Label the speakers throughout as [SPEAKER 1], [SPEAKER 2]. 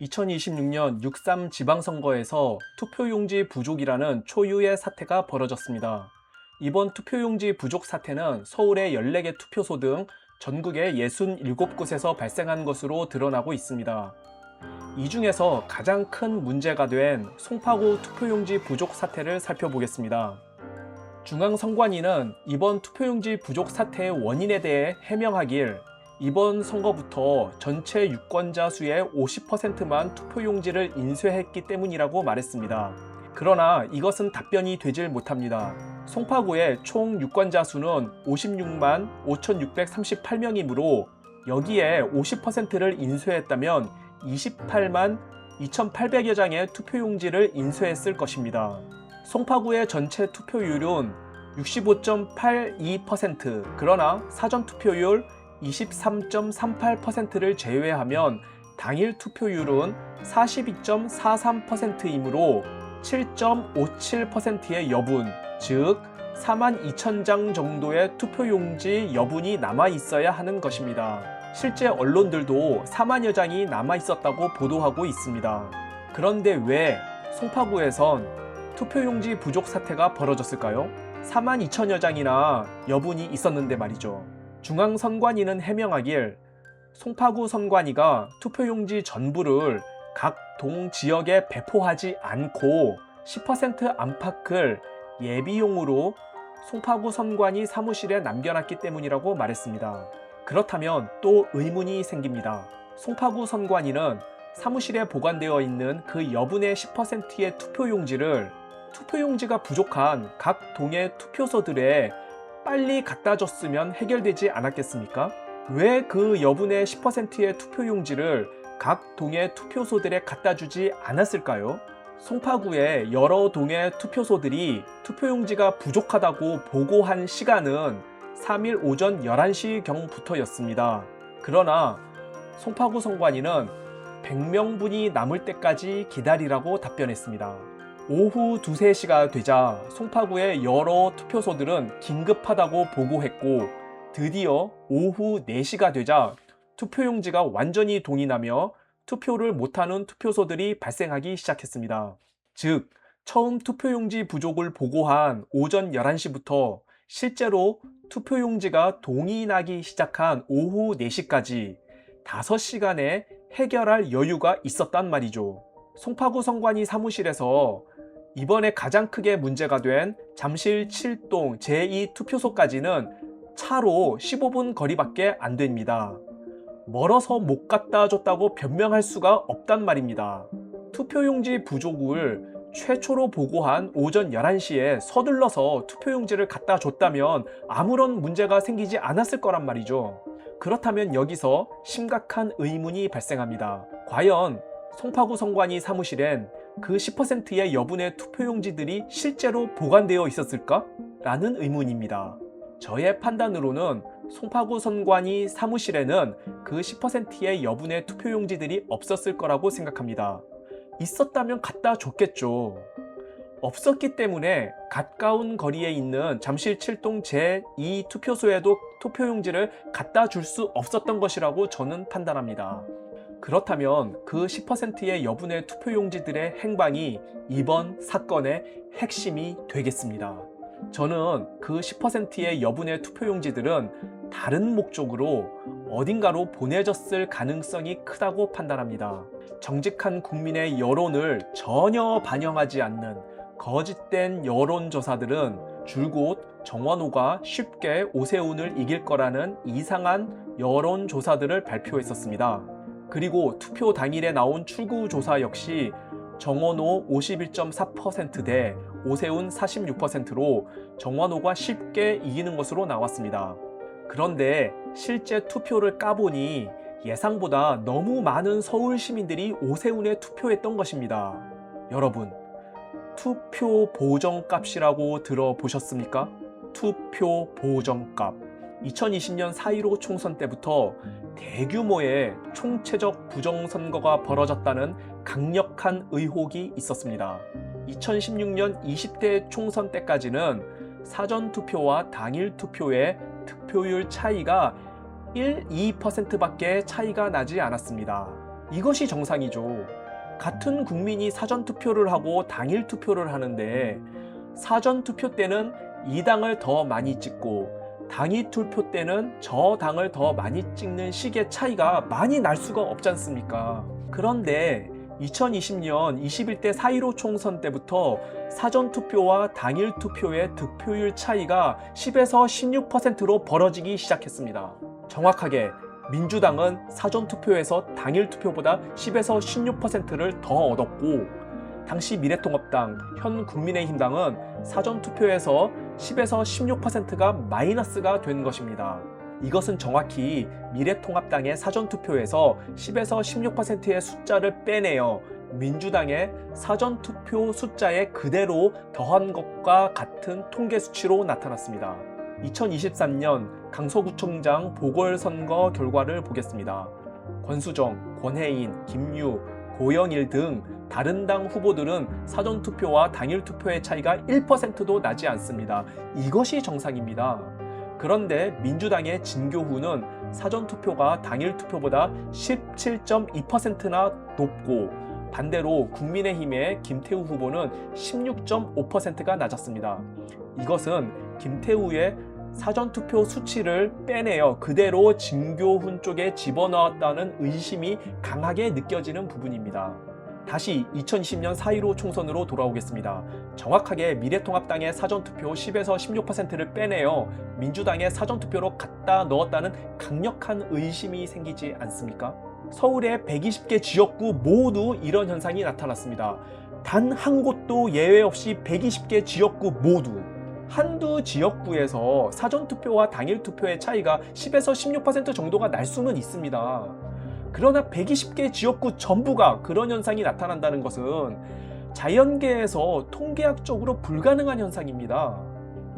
[SPEAKER 1] 2026년 6.3 지방선거에서 투표용지 부족이라는 초유의 사태가 벌어졌습니다. 이번 투표용지 부족 사태는 서울의 14개 투표소 등 전국의 67곳에서 발생한 것으로 드러나고 있습니다. 이 중에서 가장 큰 문제가 된 송파구 투표용지 부족 사태를 살펴보겠습니다. 중앙선관위는 이번 투표용지 부족 사태의 원인에 대해 해명하길 이번 선거부터 전체 유권자 수의 50%만 투표용지를 인쇄했기 때문이라고 말했습니다. 그러나 이것은 답변이 되질 못합니다. 송파구의 총 유권자 수는 56만 5,638명이므로 여기에 50%를 인쇄했다면 28만 2,800여 장의 투표용지를 인쇄했을 것입니다. 송파구의 전체 투표율은 65.82%, 그러나 사전투표율 23.38%를 제외하면 당일 투표율은 42.43%이므로 7.57%의 여분, 즉 42,000장 정도의 투표용지 여분이 남아 있어야 하는 것입니다. 실제 언론들도 4만여 장이 남아 있었다고 보도하고 있습니다. 그런데 왜 송파구에선 투표용지 부족 사태가 벌어졌을까요? 42,000여 장이나 여분이 있었는데 말이죠. 중앙선관위는 해명하길 송파구 선관위가 투표용지 전부를 각 동 지역에 배포하지 않고 10% 안팎을 예비용으로 송파구 선관위 사무실에 남겨놨기 때문이라고 말했습니다. 그렇다면 또 의문이 생깁니다. 송파구 선관위는 사무실에 보관되어 있는 그 여분의 10%의 투표용지를 투표용지가 부족한 각 동의 투표소들에 빨리 갖다 줬으면 해결되지 않았겠습니까? 왜 그 여분의 10%의 투표용지를 각 동의 투표소들에 갖다 주지 않았을까요? 송파구의 여러 동의 투표소들이 투표용지가 부족하다고 보고한 시간은 3일 오전 11시경부터였습니다. 그러나 송파구 선관위는 100명분이 남을 때까지 기다리라고 답변했습니다. 오후 2, 3시가 되자 송파구의 여러 투표소들은 긴급하다고 보고했고 드디어 오후 4시가 되자 투표용지가 완전히 동이 나며 투표를 못하는 투표소들이 발생하기 시작했습니다. 즉, 처음 투표용지 부족을 보고한 오전 11시부터 실제로 투표용지가 동이 나기 시작한 오후 4시까지 5시간의 해결할 여유가 있었단 말이죠. 송파구 선관위 사무실에서 이번에 가장 크게 문제가 된 잠실 7동 제2투표소까지는 차로 15분 거리밖에 안 됩니다. 멀어서 못 갖다 줬다고 변명할 수가 없단 말입니다. 투표용지 부족을 최초로 보고한 오전 11시에 서둘러서 투표용지를 갖다 줬다면 아무런 문제가 생기지 않았을 거란 말이죠. 그렇다면 여기서 심각한 의문이 발생합니다. 과연 송파구 선관위 사무실엔 그 10%의 여분의 투표용지들이 실제로 보관되어 있었을까? 라는 의문입니다. 저의 판단으로는 송파구 선관위 사무실에는 그 10%의 여분의 투표용지들이 없었을 거라고 생각합니다. 있었다면 갖다 줬겠죠. 없었기 때문에 가까운 거리에 있는 잠실 7동 제2투표소에도 투표용지를 갖다 줄 수 없었던 것이라고 저는 판단합니다. 그렇다면 그 10%의 여분의 투표용지들의 행방이 이번 사건의 핵심이 되겠습니다. 저는 그 10%의 여분의 투표용지들은 다른 목적으로 어딘가로 보내졌을 가능성이 크다고 판단합니다. 정직한 국민의 여론을 전혀 반영하지 않는 거짓된 여론조사들은 줄곧 정원호가 쉽게 오세훈을 이길 거라는 이상한 여론조사들을 발표했었습니다. 그리고 투표 당일에 나온 출구조사 역시 정원호 51.4% 대 오세훈 46%로 정원호가 쉽게 이기는 것으로 나왔습니다. 그런데 실제 투표를 까보니 예상보다 너무 많은 서울 시민들이 오세훈에 투표했던 것입니다. 여러분, 투표 보정값이라고 들어보셨습니까? 투표 보정값. 2020년 4.15 총선 때부터 대규모의 총체적 부정선거가 벌어졌다는 강력한 의혹이 있었습니다. 2016년 20대 총선 때까지는 사전투표와 당일 투표의 득표율 차이가 1, 2%밖에 차이가 나지 않았습니다. 이것이 정상이죠. 같은 국민이 사전투표를 하고 당일투표를 하는데 사전투표 때는 이 당을 더 많이 찍고 당일투표 때는 저 당을 더 많이 찍는 식의 차이가 많이 날 수가 없지 않습니까? 그런데 2020년 21대 4.15 총선 때부터 사전투표와 당일투표의 득표율 차이가 10에서 16%로 벌어지기 시작했습니다. 정확하게 민주당은 사전투표에서 당일투표보다 10에서 16%를 더 얻었고 당시 미래통합당, 현 국민의힘당은 사전투표에서 10에서 16%가 마이너스가 된 것입니다. 이것은 정확히 미래통합당의 사전투표에서 10에서 16%의 숫자를 빼내어 민주당의 사전투표 숫자에 그대로 더한 것과 같은 통계 수치로 나타났습니다. 2023년 강서구청장 보궐선거 결과를 보겠습니다. 권수정, 권혜인, 김유, 고영일 등 다른 당 후보들은 사전투표와 당일투표의 차이가 1%도 나지 않습니다. 이것이 정상입니다. 그런데 민주당의 진교훈은 사전투표가 당일투표보다 17.2%나 높고 반대로 국민의힘의 김태우 후보는 16.5%가 낮았습니다. 이것은 김태우의 사전투표 수치를 빼내어 그대로 진교훈 쪽에 집어넣었다는 의심이 강하게 느껴지는 부분입니다. 다시 2020년 4.15 총선으로 돌아오겠습니다. 정확하게 미래통합당의 사전투표 10에서 16%를 빼내어 민주당의 사전투표로 갖다 넣었다는 강력한 의심이 생기지 않습니까? 서울의 120개 지역구 모두 이런 현상이 나타났습니다. 단 한 곳도 예외 없이 120개 지역구 모두 한두 지역구에서 사전투표와 당일투표의 차이가 10에서 16% 정도가 날 수는 있습니다. 그러나 120개 지역구 전부가 그런 현상이 나타난다는 것은 자연계에서 통계학적으로 불가능한 현상입니다.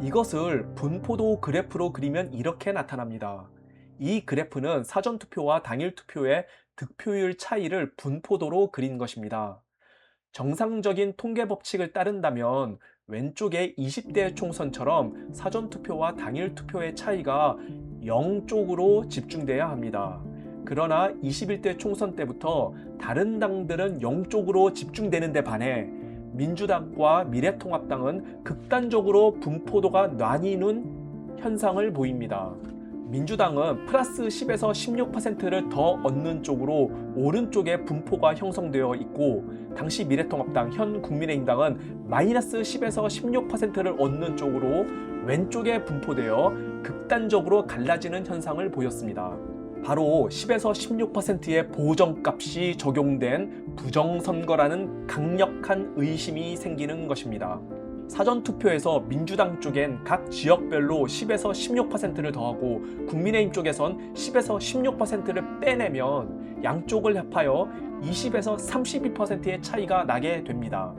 [SPEAKER 1] 이것을 분포도 그래프로 그리면 이렇게 나타납니다. 이 그래프는 사전투표와 당일투표의 득표율 차이를 분포도로 그린 것입니다. 정상적인 통계 법칙을 따른다면 왼쪽의 20대 총선처럼 사전투표와 당일투표의 차이가 0쪽으로 집중돼야 합니다. 그러나 21대 총선 때부터 다른 당들은 0쪽으로 집중되는 데 반해 민주당과 미래통합당은 극단적으로 분포도가 나뉘는 현상을 보입니다. 민주당은 플러스 10에서 16%를 더 얻는 쪽으로 오른쪽에 분포가 형성되어 있고 당시 미래통합당, 현 국민의힘당은 마이너스 10에서 16%를 얻는 쪽으로 왼쪽에 분포되어 극단적으로 갈라지는 현상을 보였습니다. 바로 10에서 16%의 보정값이 적용된 부정선거라는 강력한 의심이 생기는 것입니다. 사전투표에서 민주당 쪽엔 각 지역별로 10에서 16%를 더하고 국민의힘 쪽에선 10에서 16%를 빼내면 양쪽을 합하여 20에서 32%의 차이가 나게 됩니다.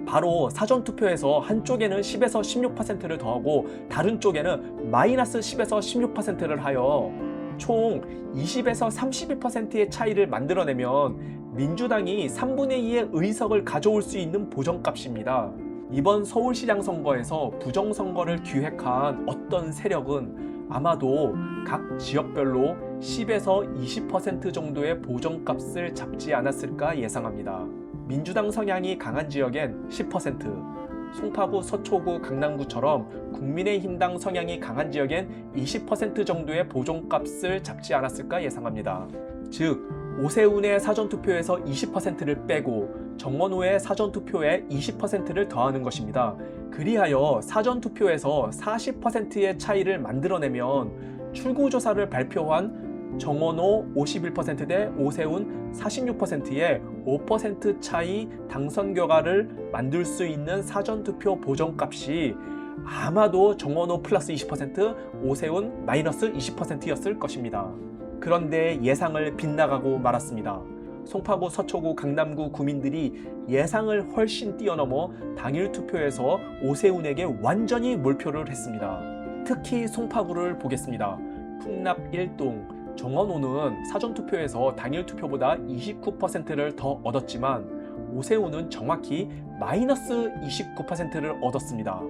[SPEAKER 1] 바로 사전투표에서 한쪽에는 10에서 16%를 더하고 다른 쪽에는 마이너스 10에서 16%를 하여 총 20에서 32%의 차이를 만들어내면 민주당이 3분의 2의 의석을 가져올 수 있는 보정값입니다. 이번 서울시장 선거에서 부정선거를 기획한 어떤 세력은 아마도 각 지역별로 10에서 20% 정도의 보정값을 잡지 않았을까 예상합니다. 민주당 성향이 강한 지역엔 10%, 송파구, 서초구, 강남구처럼 국민의힘당 성향이 강한 지역엔 20% 정도의 보정값을 잡지 않았을까 예상합니다. 즉, 오세훈의 사전투표에서 20%를 빼고 정원호의 사전투표에 20%를 더하는 것입니다. 그리하여 사전투표에서 40%의 차이를 만들어내면 출구조사를 발표한 정원호 51% 대 오세훈 46%의 5% 차이 당선 결과를 만들 수 있는 사전투표 보정값이 아마도 정원호 플러스 20%, 오세훈 마이너스 20%였을 것입니다. 그런데 예상을 빗나가고 말았습니다. 송파구, 서초구, 강남구 구민들이 예상을 훨씬 뛰어넘어 당일 투표에서 오세훈에게 완전히 몰표를 했습니다. 특히 송파구를 보겠습니다. 풍납 1동, 정원호는 사전투표에서 당일 투표보다 29%를 더 얻었지만 오세훈은 정확히 마이너스 29%를 얻었습니다.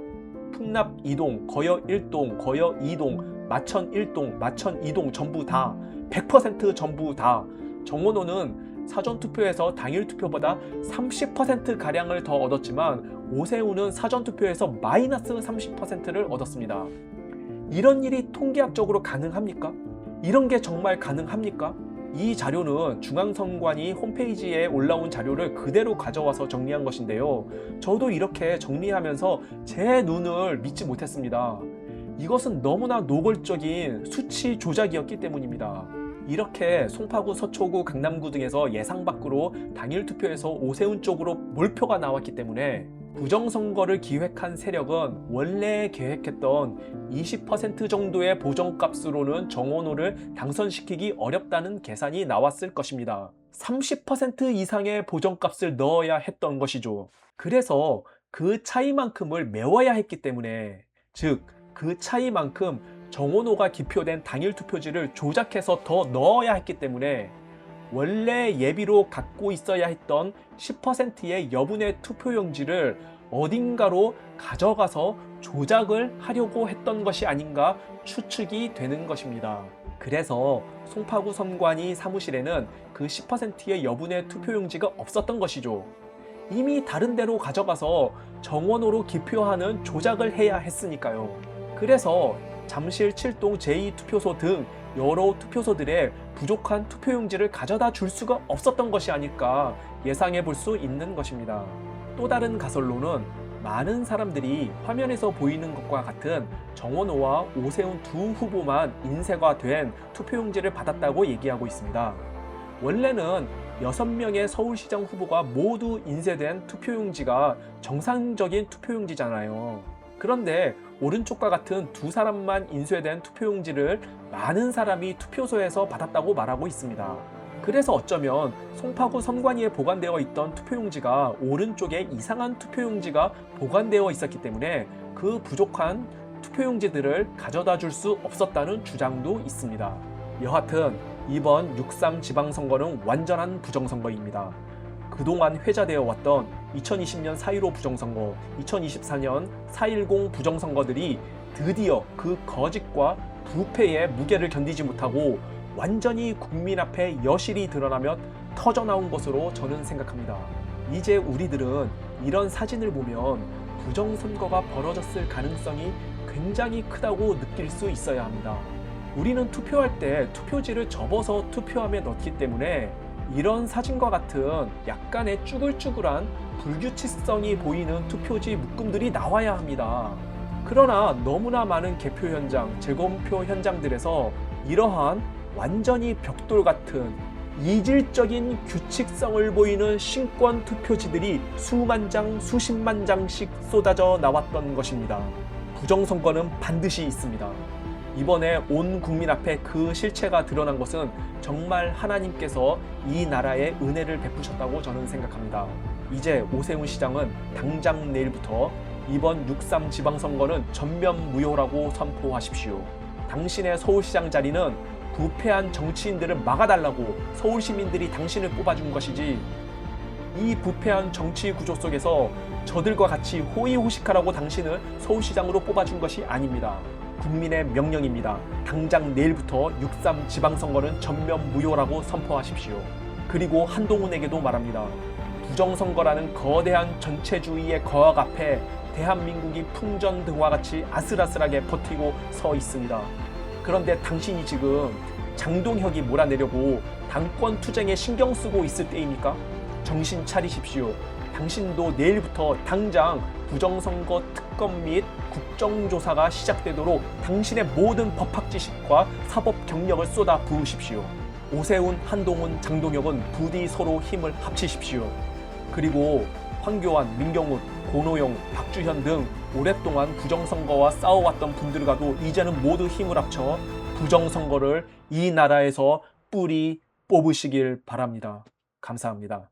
[SPEAKER 1] 풍납 2동, 거여 1동, 거여 2동, 마천 1동, 마천 2동 전부 다 100% 전부 다 정원호는 사전투표에서 당일투표보다 30%가량을 더 얻었지만 오세훈은 사전투표에서 마이너스 30%를 얻었습니다. 이런 일이 통계학적으로 가능합니까? 이런 게 정말 가능합니까? 이 자료는 중앙선관위 홈페이지에 올라온 자료를 그대로 가져와서 정리한 것인데요. 저도 이렇게 정리하면서 제 눈을 믿지 못했습니다. 이것은 너무나 노골적인 수치 조작이었기 때문입니다. 이렇게 송파구, 서초구, 강남구 등에서 예상 밖으로 당일 투표에서 오세훈 쪽으로 몰표가 나왔기 때문에 부정선거를 기획한 세력은 원래 계획했던 20% 정도의 보정값으로는 정원호를 당선시키기 어렵다는 계산이 나왔을 것입니다. 30% 이상의 보정값을 넣어야 했던 것이죠. 그래서 그 차이만큼을 메워야 했기 때문에, 즉 그 차이만큼 정원호가 기표된 당일 투표지를 조작해서 더 넣어야 했기 때문에 원래 예비로 갖고 있어야 했던 10%의 여분의 투표용지를 어딘가로 가져가서 조작을 하려고 했던 것이 아닌가 추측이 되는 것입니다. 그래서 송파구 선관위 사무실에는 그 10%의 여분의 투표용지가 없었던 것이죠. 이미 다른 데로 가져가서 정원호로 기표하는 조작을 해야 했으니까요. 그래서 잠실 7동 제2투표소 등 여러 투표소들의 부족한 투표용지를 가져다 줄 수가 없었던 것이 아닐까 예상해 볼 수 있는 것입니다. 또 다른 가설로는 많은 사람들이 화면에서 보이는 것과 같은 정원호와 오세훈 두 후보만 인쇄가 된 투표용지를 받았다고 얘기하고 있습니다. 원래는 6명의 서울시장 후보가 모두 인쇄된 투표용지가 정상적인 투표용지잖아요. 그런데 오른쪽과 같은 두 사람만 인쇄된 투표용지를 많은 사람이 투표소에서 받았다고 말하고 있습니다. 그래서 어쩌면 송파구 선관위에 보관되어 있던 투표용지가 오른쪽에 이상한 투표용지가 보관되어 있었기 때문에 그 부족한 투표용지들을 가져다 줄 수 없었다는 주장도 있습니다. 여하튼 이번 6.3 지방선거는 완전한 부정선거입니다. 그동안 회자되어 왔던 2020년 4.15 부정선거, 2024년 4.10 부정선거들이 드디어 그 거짓과 부패의 무게를 견디지 못하고 완전히 국민 앞에 여실히 드러나며 터져나온 것으로 저는 생각합니다. 이제 우리들은 이런 사진을 보면 부정선거가 벌어졌을 가능성이 굉장히 크다고 느낄 수 있어야 합니다. 우리는 투표할 때 투표지를 접어서 투표함에 넣기 때문에 이런 사진과 같은 약간의 쭈글쭈글한 불규칙성이 보이는 투표지 묶음들이 나와야 합니다. 그러나 너무나 많은 개표 현장, 재검표 현장들에서 이러한 완전히 벽돌 같은 이질적인 규칙성을 보이는 신권 투표지들이 수만 장, 수십만 장씩 쏟아져 나왔던 것입니다. 부정선거는 반드시 있습니다. 이번에 온 국민 앞에 그 실체가 드러난 것은 정말 하나님께서 이 나라에 은혜를 베푸셨다고 저는 생각합니다. 이제 오세훈 시장은 당장 내일부터 이번 6.3 지방선거는 전면 무효라고 선포하십시오. 당신의 서울시장 자리는 부패한 정치인들을 막아달라고 서울 시민들이 당신을 뽑아준 것이지, 이 부패한 정치 구조 속에서 저들과 같이 호의호식하라고 당신을 서울시장으로 뽑아준 것이 아닙니다. 국민의 명령입니다. 당장 내일부터 6.3 지방선거는 전면 무효라고 선포하십시오. 그리고 한동훈에게도 말합니다. 부정선거라는 거대한 전체주의의 거악 앞에 대한민국이 풍전등화 같이 아슬아슬하게 버티고 서 있습니다. 그런데 당신이 지금 장동혁이 몰아내려고 당권 투쟁에 신경 쓰고 있을 때입니까? 정신 차리십시오. 당신도 내일부터 당장 부정선거 특검 및 국정조사가 시작되도록 당신의 모든 법학 지식과 사법 경력을 쏟아 부으십시오. 오세훈, 한동훈, 장동혁은 부디 서로 힘을 합치십시오. 그리고 황교안, 민경훈, 고노영, 박주현 등 오랫동안 부정선거와 싸워왔던 분들과도 이제는 모두 힘을 합쳐 부정선거를 이 나라에서 뿌리 뽑으시길 바랍니다. 감사합니다.